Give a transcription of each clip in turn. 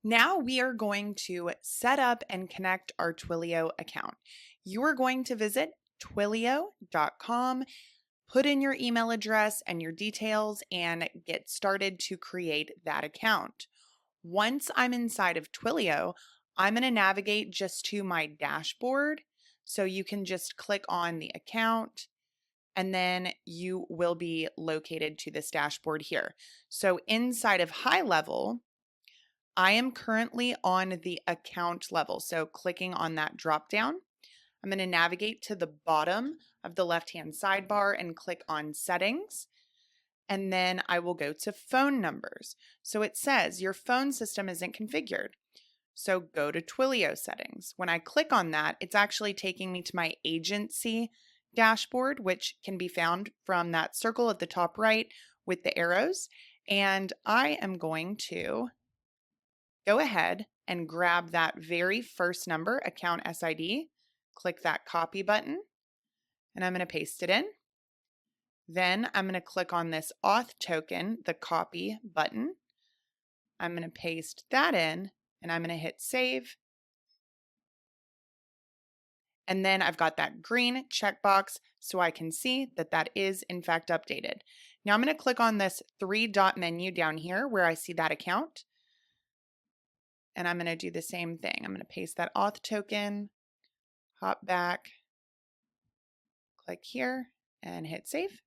Now we are going to set up and connect our Twilio account. You are going to visit twilio.com, put in your email address and your details, and get started to create that account. Once I'm inside of Twilio, I'm going to navigate just to my dashboard. So you can just click on the account and then you will be located to this dashboard here. So inside of high level, I am currently on the account level. So clicking on that drop down, I'm going to navigate to the bottom of the left-hand sidebar and click on settings. And then I will go to phone numbers. So it says your phone system isn't configured. So go to Twilio settings. When I click on that, it's actually taking me to my agency dashboard, which can be found from that circle at the top right with the arrows. And I am going to go ahead and grab that very first number, account SID, click that copy button, and I'm going to paste it in. Then I'm going to click on this auth token, the copy button. I'm going to paste that in and I'm going to hit save. And then I've got that green checkbox so I can see that that is in fact updated. Now I'm going to click on this three-dot menu down here where I see that account. And I'm going to do the same thing. I'm going to paste that auth token, hop back, click here and hit save.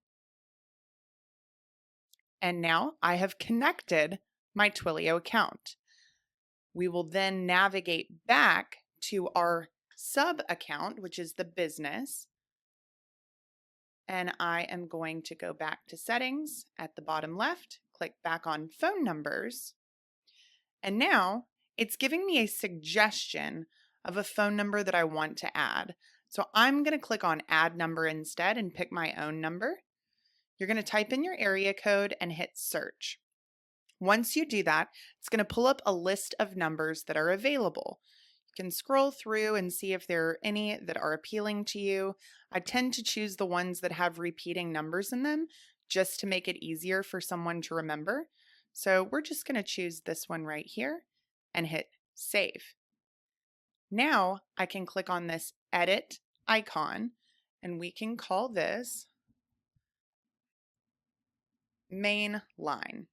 And now I have connected my Twilio account. We will then navigate back to our sub account, which is the business. And I am going to go back to settings at the bottom left, click back on phone numbers. And now it's giving me a suggestion of a phone number that I want to add. So I'm going to click on add number instead and pick my own number. You're going to type in your area code and hit search. Once you do that, it's going to pull up a list of numbers that are available. You can scroll through and see if there are any that are appealing to you. I tend to choose the ones that have repeating numbers in them just to make it easier for someone to remember. So we're just going to choose this one right here and hit save. Now I can click on this edit icon and we can call this main line.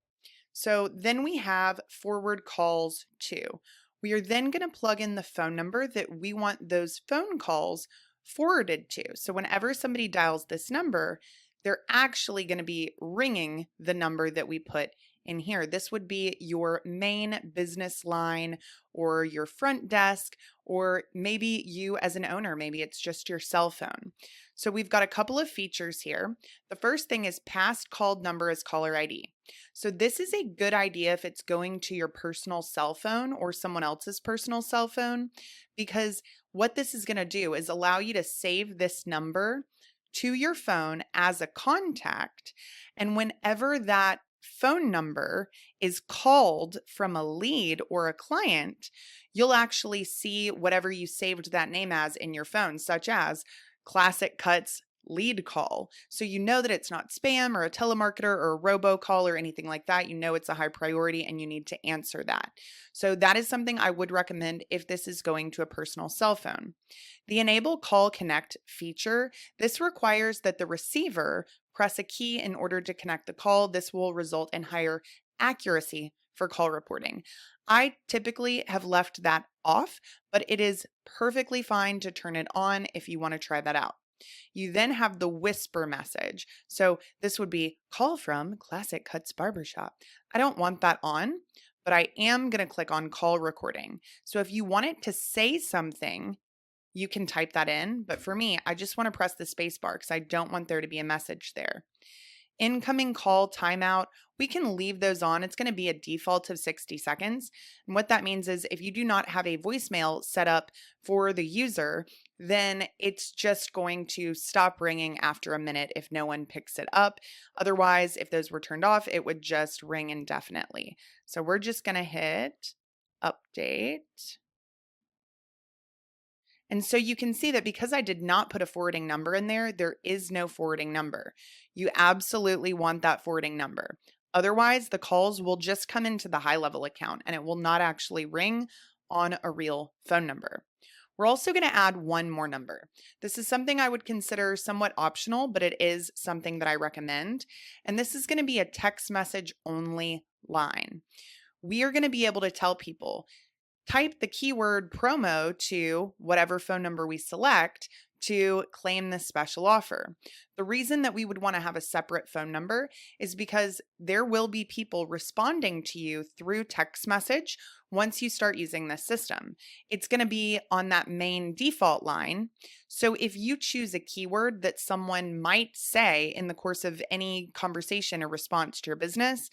So then we have forward calls too. We are then going to plug in the phone number that we want those phone calls forwarded to. So whenever somebody dials this number, they're actually going to be ringing the number that we put in here. This would be your main business line or your front desk, or maybe you as an owner, maybe it's just your cell phone. So we've got a couple of features here. The first thing is past called number as caller ID. So this is a good idea if it's going to your personal cell phone or someone else's personal cell phone, because what this is going to do is allow you to save this number to your phone as a contact. And whenever that phone number is called from a lead or a client, you'll actually see whatever you saved that name as in your phone, such as Classic Cuts lead call. So you know that it's not spam or a telemarketer or a robocall or anything like that. You know it's a high priority and you need to answer that. So that is something I would recommend if this is going to a personal cell phone. The Enable Call Connect feature, this requires that the receiver press a key in order to connect the call. This will result in higher accuracy for call reporting. I typically have left that off, but it is perfectly fine to turn it on if you want to try that out. You then have the whisper message. So this would be call from Classic Cuts Barbershop. I don't want that on, but I am going to click on call recording. So if you want it to say something, you can type that in. But for me, I just want to press the space bar because I don't want there to be a message there. Incoming call timeout, we can leave those on. It's going to be a default of 60 seconds. And what that means is if you do not have a voicemail set up for the user, then it's just going to stop ringing after a minute if no one picks it up. Otherwise, if those were turned off, it would just ring indefinitely. So we're just going to hit update. And so you can see that because I did not put a forwarding number in there, there is no forwarding number. You absolutely want that forwarding number. Otherwise, the calls will just come into the high level account and it will not actually ring on a real phone number. We're also going to add one more number. This is something I would consider somewhat optional, but it is something that I recommend. And this is going to be a text message only line. We are going to be able to tell people, type the keyword promo to whatever phone number we select to claim this special offer. The reason that we would want to have a separate phone number is because there will be people responding to you through text message once you start using this system. It's going to be on that main default line. So if you choose a keyword that someone might say in the course of any conversation or response to your business,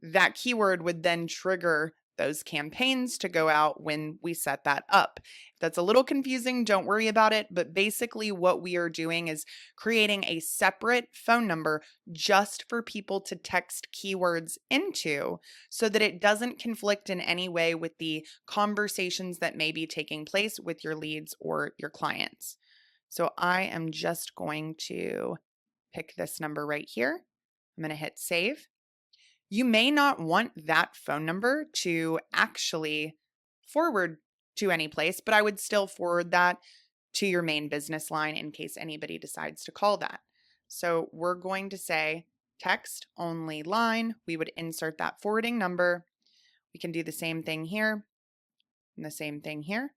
that keyword would then trigger those campaigns to go out when we set that up. If that's a little confusing, don't worry about it. But basically, what we are doing is creating a separate phone number just for people to text keywords into so that it doesn't conflict in any way with the conversations that may be taking place with your leads or your clients. So I am just going to pick this number right here. I'm going to hit save. You may not want that phone number to actually forward to any place, but I would still forward that to your main business line in case anybody decides to call that. So we're going to say text only line. We would insert that forwarding number. We can do the same thing here and the same thing here.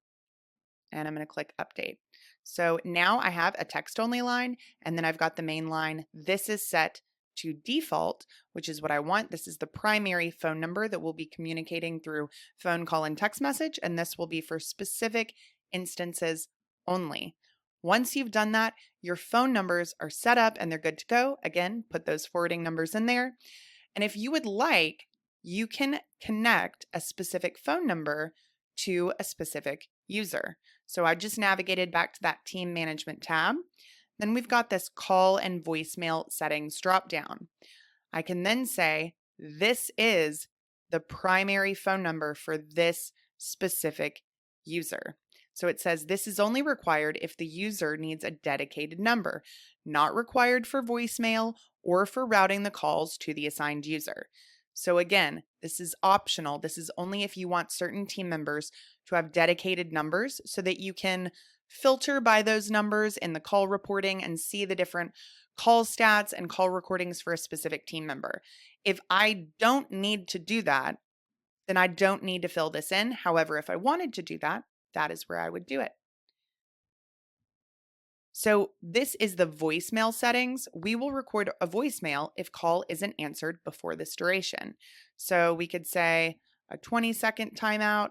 And I'm going to click update. So now I have a text only line and then I've got the main line. This is set to default, which is what I want. This is the primary phone number that we'll be communicating through phone call and text message, and this will be for specific instances only. Once you've done that, your phone numbers are set up and they're good to go. Again, put those forwarding numbers in there. And if you would like, you can connect a specific phone number to a specific user. So I just navigated back to that team management tab. Then we've got this call and voicemail settings drop down. I can then say, this is the primary phone number for this specific user. So it says this is only required if the user needs a dedicated number, not required for voicemail or for routing the calls to the assigned user. So again, this is optional. This is only if you want certain team members to have dedicated numbers so that you can filter by those numbers in the call reporting and see the different call stats and call recordings for a specific team member. If I don't need to do that, then I don't need to fill this in. However, if I wanted to do that, that is where I would do it. So this is the voicemail settings. We will record a voicemail if call isn't answered before this duration. So we could say a 20-second timeout,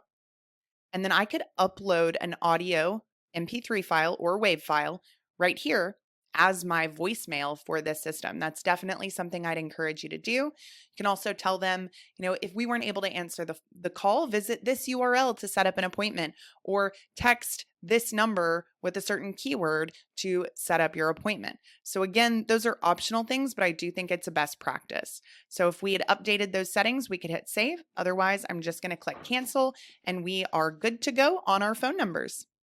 and then I could upload an audio MP3 file or WAV file right here as my voicemail for this system. That's definitely something I'd encourage you to do. You can also tell them, if we weren't able to answer the call, visit this URL to set up an appointment, or text this number with a certain keyword to set up your appointment. So again, those are optional things, but I do think it's a best practice. So if we had updated those settings, we could hit save. Otherwise, I'm just going to click cancel and we are good to go on our phone numbers.